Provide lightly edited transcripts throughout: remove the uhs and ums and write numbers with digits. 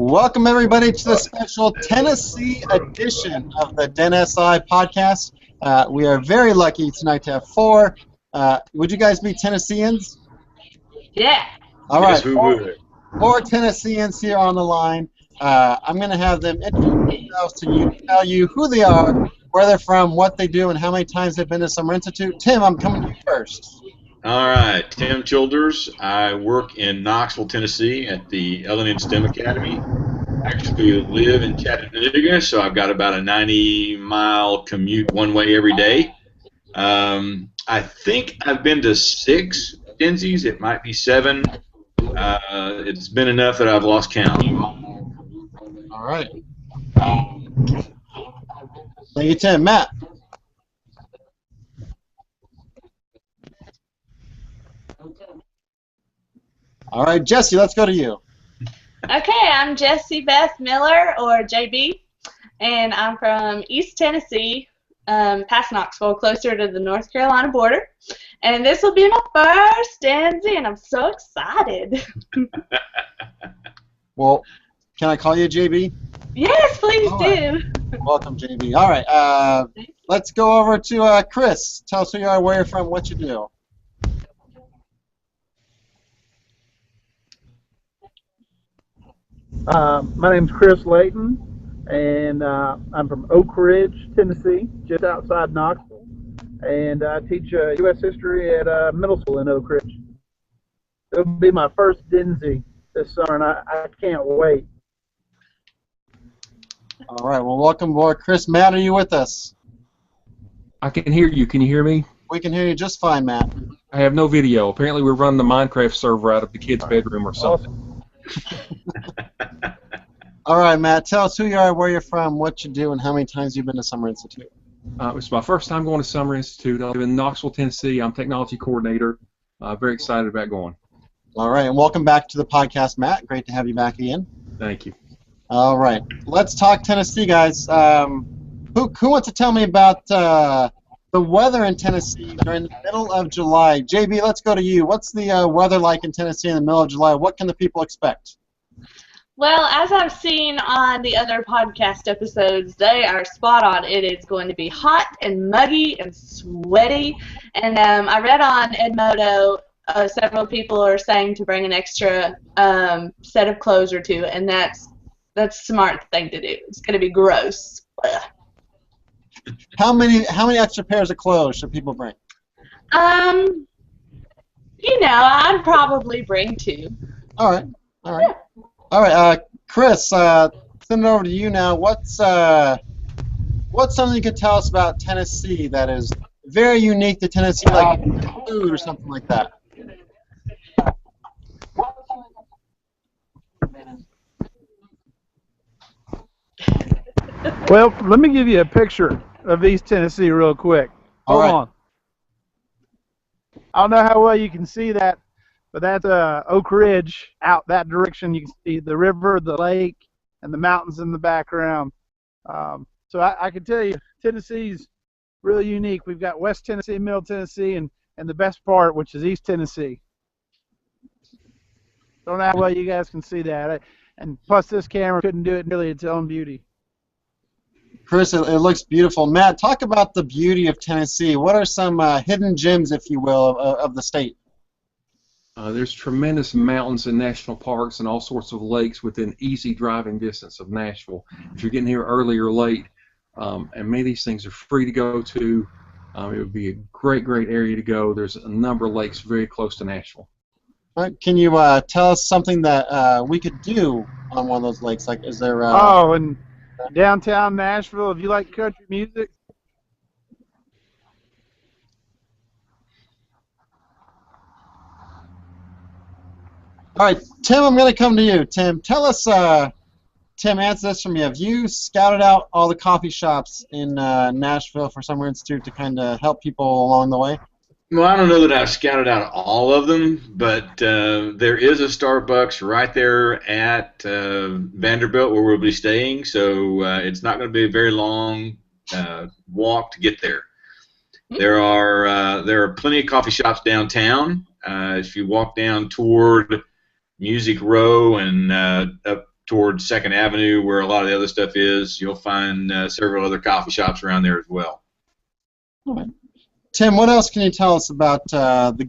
Welcome, everybody, to the special Tennessee edition of the DENSI podcast. We are very lucky tonight to have four. Would you guys be Tennesseans? Yeah. All right. Yes, we would. Four Tennesseans here on the line. I'm going to have them introduce themselves to you, tell you who they are, where they're from, what they do, and how many times they've been to Summer Institute. Tim, I'm coming to you first. All right, Tim Childers. I work in Knoxville, Tennessee at the L&N STEM Academy. I actually live in Chattanooga, so I've got about a 90-mile commute one way every day. I think I've been to 6 DENSIs. It might be 7. It's been enough that I've lost count. All right. Thank you, Tim. Matt. All right, Jesse, let's go to you. Okay, I'm Jessie Beth Miller, or JB, and I'm from East Tennessee, past Knoxville, closer to the North Carolina border. And this will be my first DENSI, and I'm so excited. Well, can I call you JB? Yes, please do. Welcome, JB. All right, let's go over to Chris. Tell us who you are, where you're from, what you do. My name's Chris Layton, and I'm from Oak Ridge, Tennessee, just outside Knoxville, and I teach U.S. history at middle school in Oak Ridge. It'll be my first DENSI this summer, and I can't wait. All right, well, welcome aboard. Chris, Matt, are you with us? I can hear you. Can you hear me? We can hear you just fine, Matt. I have no video. Apparently we're running the Minecraft server out of the kid's bedroom or something. All right, Matt, tell us who you are, where you're from, what you do, and how many times you've been to Summer Institute. It's my first time going to Summer Institute. I live in Knoxville, Tennessee. I'm technology coordinator. Very excited about going. All right, and welcome back to the podcast, Matt. Great to have you back again. Thank you. All right, let's talk Tennessee, guys. Who wants to tell me about the weather in Tennessee during the middle of July? JB, let's go to you. What's the weather like in Tennessee in the middle of July? What can the people expect? Well, as I've seen on the other podcast episodes, they are spot on. It is going to be hot and muggy and sweaty. And I read on Edmodo, several people are saying to bring an extra set of clothes or two, and that's a smart thing to do. It's going to be gross. Ugh. How many extra pairs of clothes should people bring? I'd probably bring 2. All right. All right, Chris, send it over to you now. What's something you could tell us about Tennessee that is very unique to Tennessee, like food or something like that? Well, let me give you a picture of East Tennessee real quick. Hold on. I don't know how well you can see that, but that's Oak Ridge out that direction. You can see the river, the lake, and the mountains in the background. So I can tell you, Tennessee's really unique. We've got West Tennessee, Middle Tennessee, and the best part, which is East Tennessee. Don't know how well you guys can see that. And plus, this camera couldn't do it nearly its own beauty. Chris, it looks beautiful. Matt, talk about the beauty of Tennessee. What are some hidden gems, if you will, of the state? There's tremendous mountains and national parks and all sorts of lakes within easy driving distance of Nashville. If you're getting here early or late, and many of these things are free to go to, it would be a great area to go. There's a number of lakes very close to Nashville. All right, can you tell us something that we could do on one of those lakes? Like, is there? And downtown Nashville, if you like country music. All right, Tim, I'm going to come to you. Tim, tell us, Tim, answer this for me. Have you scouted out all the coffee shops in Nashville for Summer Institute to kind of help people along the way? Well, I don't know that I've scouted out all of them, but there is a Starbucks right there at Vanderbilt where we'll be staying, so it's not going to be a very long walk to get there. There are plenty of coffee shops downtown. If you walk down toward Music Row and up towards Second Avenue, where a lot of the other stuff is, you'll find several other coffee shops around there as well. All right. Tim, what else can you tell us about the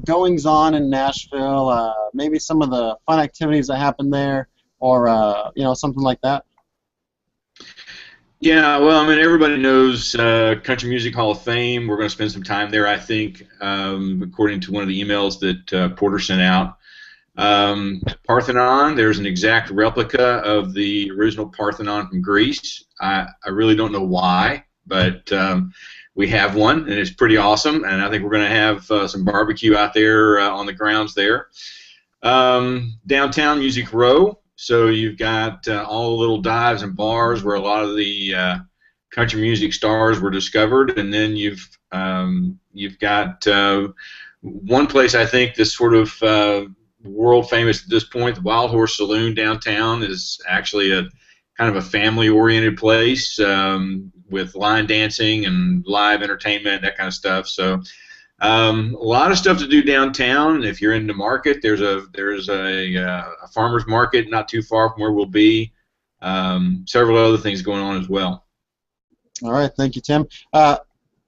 goings on in Nashville? Maybe some of the fun activities that happen there, or something like that. Yeah, well, I mean, everybody knows Country Music Hall of Fame. We're going to spend some time there, I think, according to one of the emails that Porter sent out. Parthenon, there's an exact replica of the original Parthenon from Greece. I really don't know why, but we have one, and it's pretty awesome, and I think we're going to have some barbecue out there on the grounds there. Downtown Music Row, so you've got all the little dives and bars where a lot of the country music stars were discovered, and then you've got one place I think that's sort of world famous at this point. The Wild Horse Saloon downtown is actually a kind of a family-oriented place with line dancing and live entertainment, that kind of stuff. So a lot of stuff to do downtown. If you're in the market, there's a farmer's market not too far from where we'll be. Several other things going on as well. All right, thank you, Tim. Matt,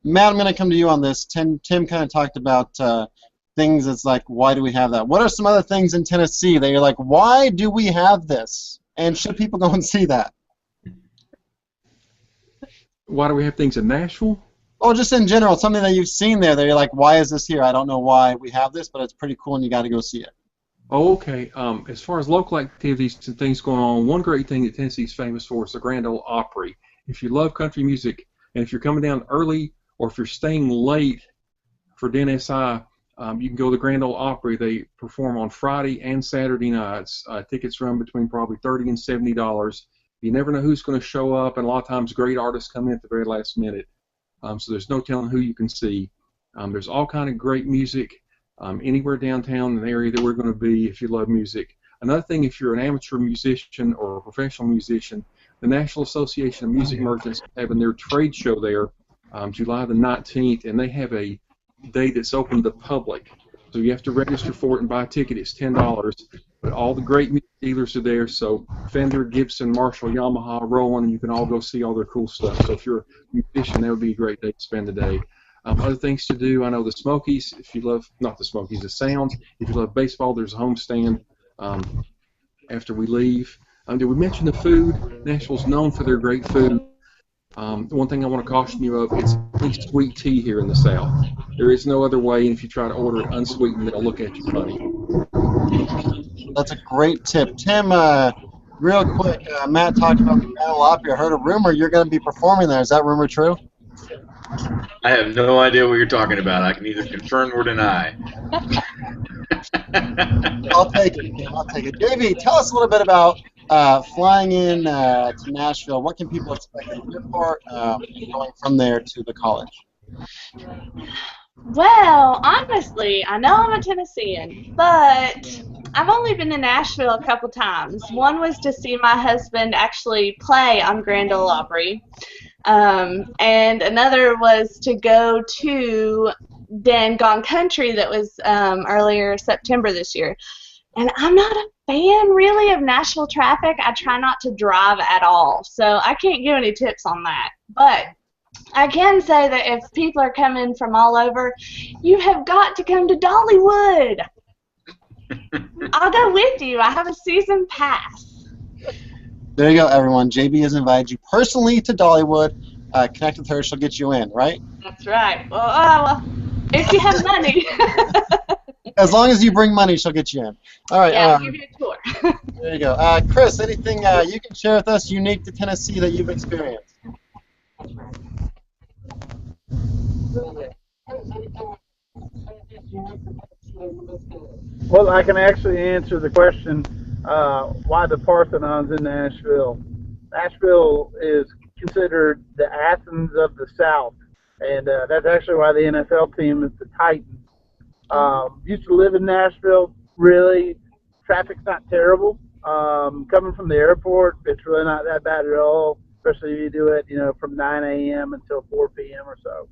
I'm going to come to you on this. Tim kind of talked about things that's like, why do we have that? What are some other things in Tennessee that you're like, why do we have this? And should people go and see that? Why do we have things in Nashville? Oh, just in general, something that you've seen there that you're like, why is this here? I don't know why we have this, but it's pretty cool and you got to go see it. Oh, okay. As far as local activities and things going on, one great thing that Tennessee is famous for is the Grand Ole Opry. If you love country music, and if you're coming down early or if you're staying late for DENSI, you can go to the Grand Ole Opry. They perform on Friday and Saturday nights. Tickets run between probably $30 and $70. You never know who's going to show up, and a lot of times great artists come in at the very last minute. So there's no telling who you can see. There's all kind of great music anywhere downtown in the area that we're going to be if you love music. Another thing, if you're an amateur musician or a professional musician, the National Association of Music Merchants is having their trade show there July the 19th, and they have a day that's open to the public. So you have to register for it and buy a ticket. It's $10. But all the great music dealers are there, so Fender, Gibson, Marshall, Yamaha, Roland, you can all go see all their cool stuff. So if you're a musician, that would be a great day to spend the day. Other things to do, I know the Smokies, if you love, not the Smokies, the Sounds. If you love baseball, there's a homestand after we leave. Did we mention the food? Nashville's known for their great food. One thing I want to caution you of, it's only sweet tea here in the South. There is no other way, and if you try to order it unsweetened, they'll look at you funny. That's a great tip. Tim, real quick, Matt talked about the Grand Ole Opry. I heard a rumor you're going to be performing there. Is that rumor true? I have no idea what you're talking about. I can neither confirm or deny. I'll take it, Tim. I'll take it. JB, tell us a little bit about flying in to Nashville. What can people expect at the airport, going from there to the college? Well, honestly, I know I'm a Tennessean, but I've only been to Nashville a couple times. One was to see my husband actually play on Grand Ole Opry, and another was to go to Dan Gone Country that was earlier September this year. And I'm not a fan, really, of Nashville traffic. I try not to drive at all, so I can't give any tips on that. But I can say that if people are coming from all over, you have got to come to Dollywood. I'll go with you. I have a season pass. There you go, everyone. JB has invited you personally to Dollywood. Connect with her. She'll get you in, right? That's right. Well, if you have money. As long as you bring money, she'll get you in. All right. Yeah, I'll give you a tour. There you go. Chris, anything you can share with us unique to Tennessee that you've experienced? Well, I can actually answer the question why the Parthenon's in Nashville. Nashville is considered the Athens of the South, and that's actually why the NFL team is the Titans. Used to live in Nashville. Really, traffic's not terrible. Coming from the airport, it's really not that bad at all, especially if you do it, from 9 a.m. until 4 p.m. or so.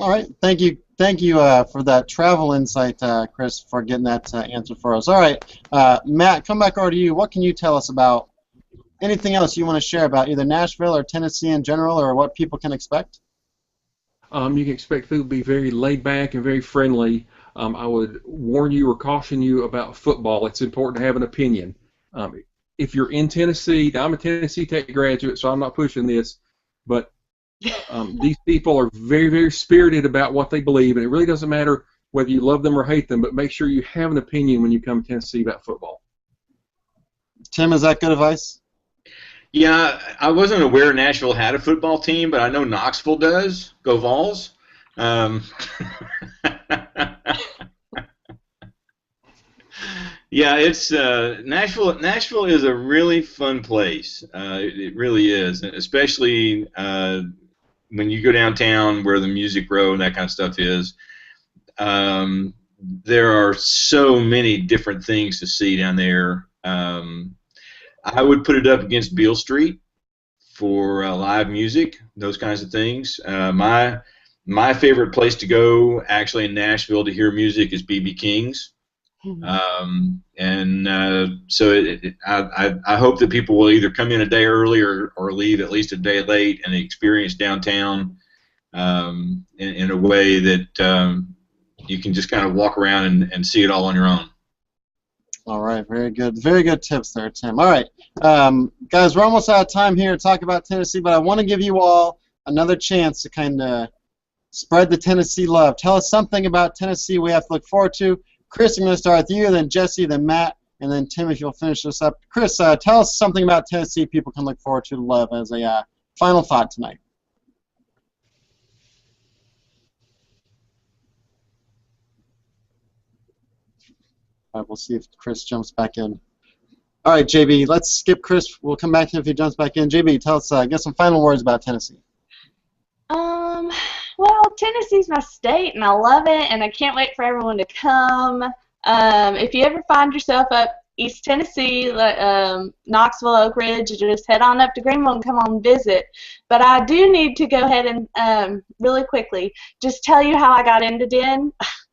All right. Thank you, Thank you for that travel insight, Chris, for getting that answer for us. All right, Matt, come back over to you. What can you tell us about anything else you want to share about either Nashville or Tennessee in general, or what people can expect? You can expect food to be very laid back and very friendly. I would warn you or caution you about football. It's important to have an opinion. If you're in Tennessee, now I'm a Tennessee Tech graduate, so I'm not pushing this, but these people are very, very spirited about what they believe, and it really doesn't matter whether you love them or hate them, but make sure you have an opinion when you come to Tennessee about football. Tim, is that good advice? Yeah, I wasn't aware Nashville had a football team, but I know Knoxville does. Go Vols. Yeah, it's Nashville. Nashville is a really fun place. It really is, especially when you go downtown where the Music Row and that kind of stuff is. There are so many different things to see down there. I would put it up against Beale Street for live music, those kinds of things. My favorite place to go, actually, in Nashville to hear music is B.B. King's. I hope that people will either come in a day early or leave at least a day late and experience downtown in a way that you can just kind of walk around and see it all on your own. All right, very good tips there, Tim. All right, guys, we're almost out of time here to talk about Tennessee, but I want to give you all another chance to kind of spread the Tennessee love. Tell us something about Tennessee we have to look forward to. Chris, I'm going to start with you, then Jesse, then Matt, and then Tim, if you'll finish this up. Chris, tell us something about Tennessee people can look forward to love as a final thought tonight. All right, we'll see if Chris jumps back in. All right, JB, let's skip Chris. We'll come back to him if he jumps back in. JB, tell us, get some final words about Tennessee. Well, Tennessee's my state, and I love it, and I can't wait for everyone to come. If you ever find yourself up East Tennessee, Knoxville, Oak Ridge, just head on up to Greenville and come on visit. But I do need to go ahead and really quickly just tell you how I got into DEN,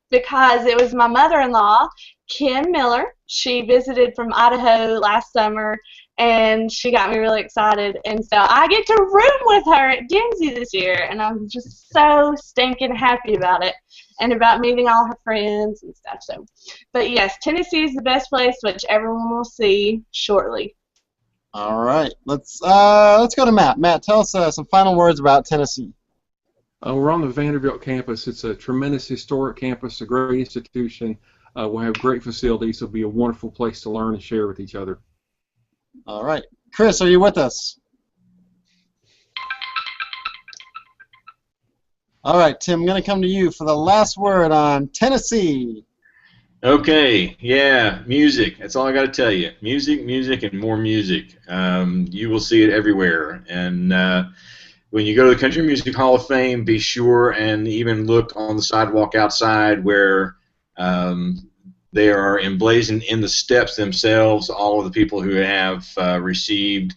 because it was my mother-in-law, Kim Miller. She visited from Idaho last summer, and she got me really excited. And so I get to room with her at DENSI this year, and I'm just so stinking happy about it and about meeting all her friends and stuff. So, but yes, Tennessee is the best place, which everyone will see shortly. All right, let's go to Matt. Matt, tell us some final words about Tennessee. We're on the Vanderbilt campus. It's a tremendous historic campus, a great institution. We'll have great facilities. It'll be a wonderful place to learn and share with each other. All right. Chris, are you with us? All right, Tim, I'm going to come to you for the last word on Tennessee. Okay, yeah, music. That's all I got to tell you. Music, music, and more music. You will see it everywhere. And when you go to the Country Music Hall of Fame, be sure and even look on the sidewalk outside where they are emblazoned in the steps themselves, all of the people who have received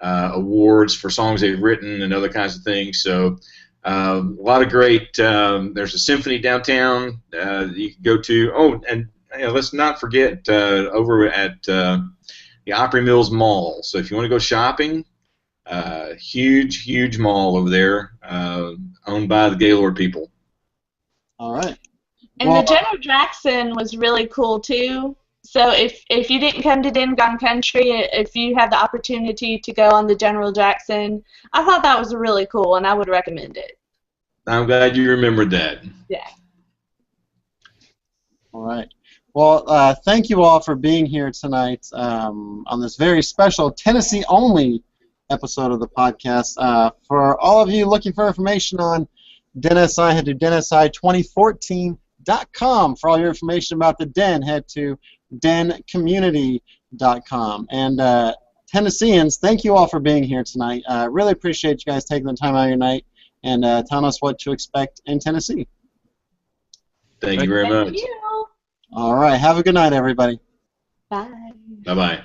awards for songs they've written and other kinds of things. So a lot of great, there's a symphony downtown you can go to. Oh, and let's not forget over at the Opry Mills Mall. So if you want to go shopping, huge, huge mall over there owned by the Gaylord people. All right. And the General Jackson was really cool too. So if you didn't come to Den Gone Country, if you have the opportunity to go on the General Jackson, I thought that was really cool, and I would recommend it. I'm glad you remembered that. Yeah. All right. Well, thank you all for being here tonight on this very special Tennessee-only episode of the podcast. For all of you looking for information on DENSI, head to DENSI2014.com. For all your information about the Den, head to dencommunity.com. And Tennesseans, thank you all for being here tonight. Really appreciate you guys taking the time out of your night and telling us what to expect in Tennessee. Thank you very much. Thank you. All right. Have a good night, everybody. Bye. Bye-bye.